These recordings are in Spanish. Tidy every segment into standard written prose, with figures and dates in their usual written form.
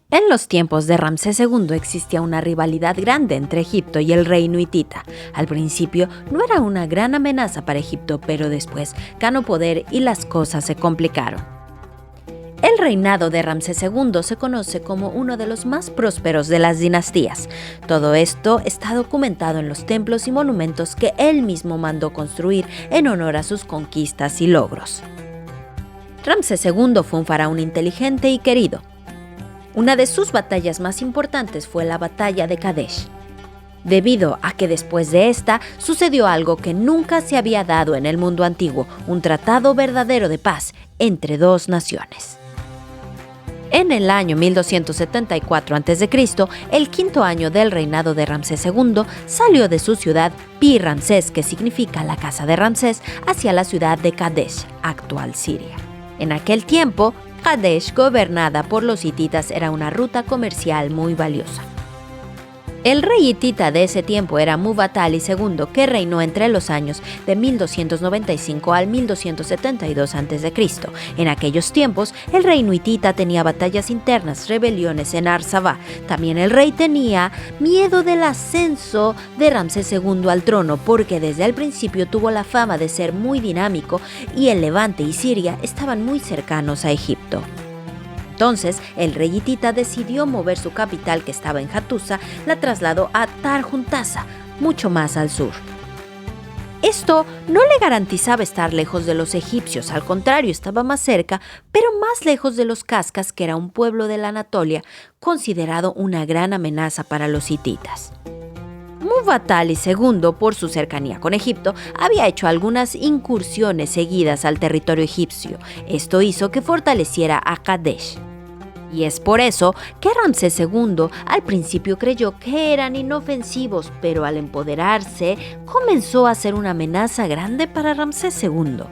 En los tiempos de Ramsés II existía una rivalidad grande entre Egipto y el reino hitita. Al principio no era una gran amenaza para Egipto, pero después ganó poder y las cosas se complicaron. El reinado de Ramsés II se conoce como uno de los más prósperos de las dinastías. Todo esto está documentado en los templos y monumentos que él mismo mandó construir en honor a sus conquistas y logros. Ramsés II fue un faraón inteligente y querido. Una de sus batallas más importantes fue la batalla de Kadesh, debido a que después de esta sucedió algo que nunca se había dado en el mundo antiguo, un tratado verdadero de paz entre dos naciones. En el año 1274 a.C., el quinto año del reinado de Ramsés II, salió de su ciudad Pi-Ramsés, que significa la casa de Ramsés, hacia la ciudad de Kadesh, actual Siria. En aquel tiempo, Kadesh, gobernada por los hititas, era una ruta comercial muy valiosa. El rey hitita de ese tiempo era Muwatalli II, que reinó entre los años de 1295 al 1272 a.C. En aquellos tiempos, el reino hitita tenía batallas internas, rebeliones en Arsabá. También el rey tenía miedo del ascenso de Ramsés II al trono, porque desde el principio tuvo la fama de ser muy dinámico y el Levante y Siria estaban muy cercanos a Egipto. Entonces, el rey hitita decidió mover su capital, que estaba en Hattusa, la trasladó a Tarhuntasa, mucho más al sur. Esto no le garantizaba estar lejos de los egipcios, al contrario, estaba más cerca, pero más lejos de los Cascas, que era un pueblo de la Anatolia, considerado una gran amenaza para los hititas. Muwatalli II, por su cercanía con Egipto, había hecho algunas incursiones seguidas al territorio egipcio. Esto hizo que fortaleciera a Kadesh. Y es por eso que Ramsés II al principio creyó que eran inofensivos, pero al empoderarse comenzó a ser una amenaza grande para Ramsés II.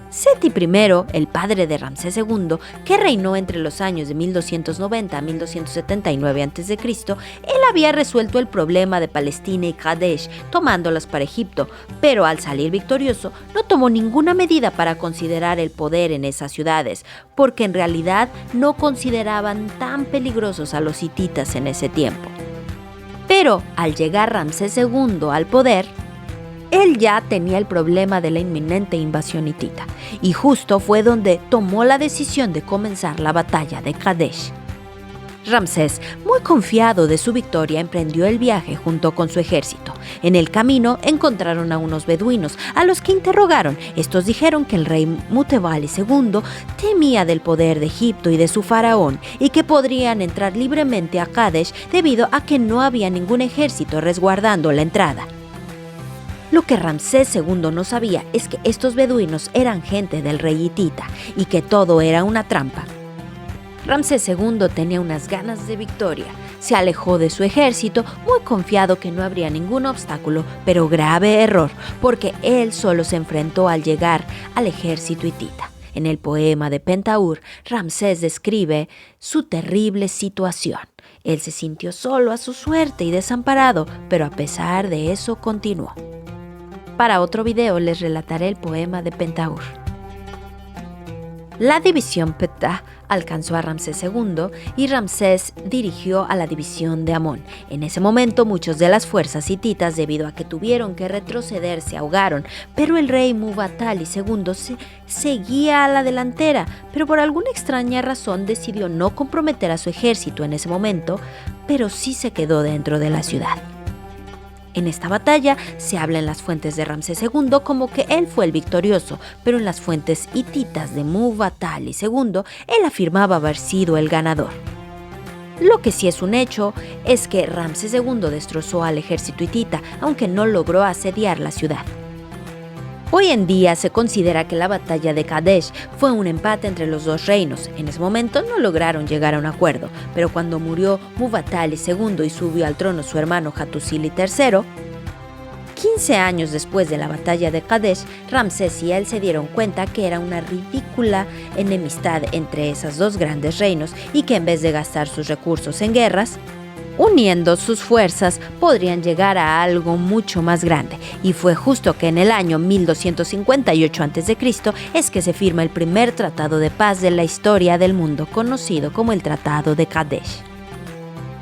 Seti I, el padre de Ramsés II, que reinó entre los años de 1290 a 1279 a.C., él había resuelto el problema de Palestina y Kadesh, tomándolas para Egipto, pero al salir victorioso no tomó ninguna medida para considerar el poder en esas ciudades, porque en realidad no consideraban tan peligrosos a los hititas en ese tiempo. Pero al llegar Ramsés II al poder, él ya tenía el problema de la inminente invasión hitita, y justo fue donde tomó la decisión de comenzar la batalla de Kadesh. Ramsés, muy confiado de su victoria, emprendió el viaje junto con su ejército. En el camino encontraron a unos beduinos, a los que interrogaron. Estos dijeron que el rey Muwatalli II temía del poder de Egipto y de su faraón, y que podrían entrar libremente a Kadesh debido a que no había ningún ejército resguardando la entrada. Lo que Ramsés II no sabía es que estos beduinos eran gente del rey hitita y que todo era una trampa. Ramsés II tenía unas ganas de victoria. Se alejó de su ejército muy confiado que no habría ningún obstáculo, pero grave error, porque él solo se enfrentó al llegar al ejército hitita. En el poema de Pentaur, Ramsés describe su terrible situación. Él se sintió solo a su suerte y desamparado, pero a pesar de eso continuó. Para otro video les relataré el poema de Pentaur. La división Ptah alcanzó a Ramsés II y Ramsés dirigió a la división de Amón. En ese momento muchos de las fuerzas hititas, debido a que tuvieron que retroceder, se ahogaron, pero el rey Muwatalli II seguía a la delantera, pero por alguna extraña razón decidió no comprometer a su ejército en ese momento, pero sí se quedó dentro de la ciudad. En esta batalla se habla en las fuentes de Ramsés II como que él fue el victorioso, pero en las fuentes hititas de Muwatalli II, él afirmaba haber sido el ganador. Lo que sí es un hecho es que Ramsés II destrozó al ejército hitita, aunque no logró asediar la ciudad. Hoy en día se considera que la batalla de Kadesh fue un empate entre los dos reinos. En ese momento no lograron llegar a un acuerdo, pero cuando murió Muwatalli II y subió al trono su hermano Hattusili III, 15 años después de la batalla de Kadesh, Ramsés y él se dieron cuenta que era una ridícula enemistad entre esos dos grandes reinos y que en vez de gastar sus recursos en guerras, Uniendo sus fuerzas podrían llegar a algo mucho más grande, y fue justo que en el año 1258 a.C. es que se firma el primer tratado de paz de la historia del mundo, conocido como el Tratado de Kadesh.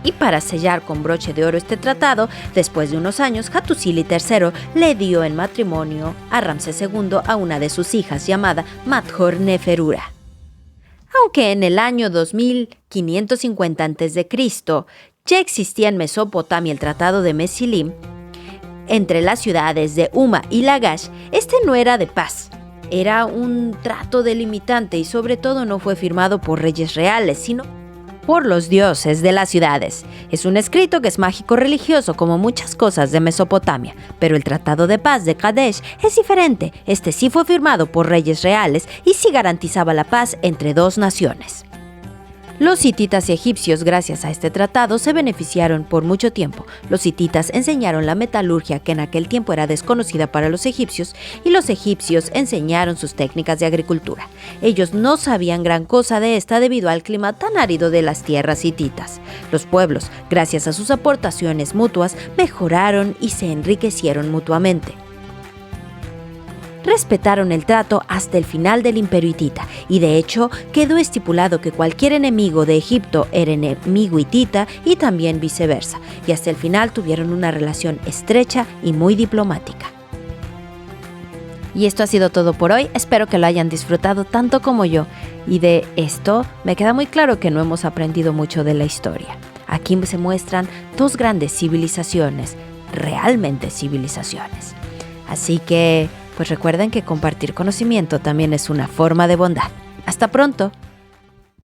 Y para sellar con broche de oro este tratado, después de unos años, Hattusili III le dio en matrimonio a Ramsés II a una de sus hijas llamada Madhor-Neferura. Aunque en el año 2550 a.C. ya existía en Mesopotamia el Tratado de Mesilim, entre las ciudades de Umma y Lagash, este no era de paz. Era un trato delimitante y sobre todo no fue firmado por reyes reales, sino por los dioses de las ciudades. Es un escrito que es mágico-religioso como muchas cosas de Mesopotamia, pero el Tratado de Paz de Kadesh es diferente. Este sí fue firmado por reyes reales y sí garantizaba la paz entre dos naciones. Los hititas y egipcios, gracias a este tratado, se beneficiaron por mucho tiempo. Los hititas enseñaron la metalurgia, que en aquel tiempo era desconocida para los egipcios, y los egipcios enseñaron sus técnicas de agricultura. Ellos no sabían gran cosa de esta debido al clima tan árido de las tierras hititas. Los pueblos, gracias a sus aportaciones mutuas, mejoraron y se enriquecieron mutuamente. Respetaron el trato hasta el final del Imperio hitita, y de hecho quedó estipulado que cualquier enemigo de Egipto era enemigo hitita y también viceversa, y hasta el final tuvieron una relación estrecha y muy diplomática. Y esto ha sido todo por hoy, espero que lo hayan disfrutado tanto como yo, y de esto me queda muy claro que no hemos aprendido mucho de la historia. Aquí se muestran dos grandes civilizaciones, realmente civilizaciones. Así que pues recuerden que compartir conocimiento también es una forma de bondad. ¡Hasta pronto!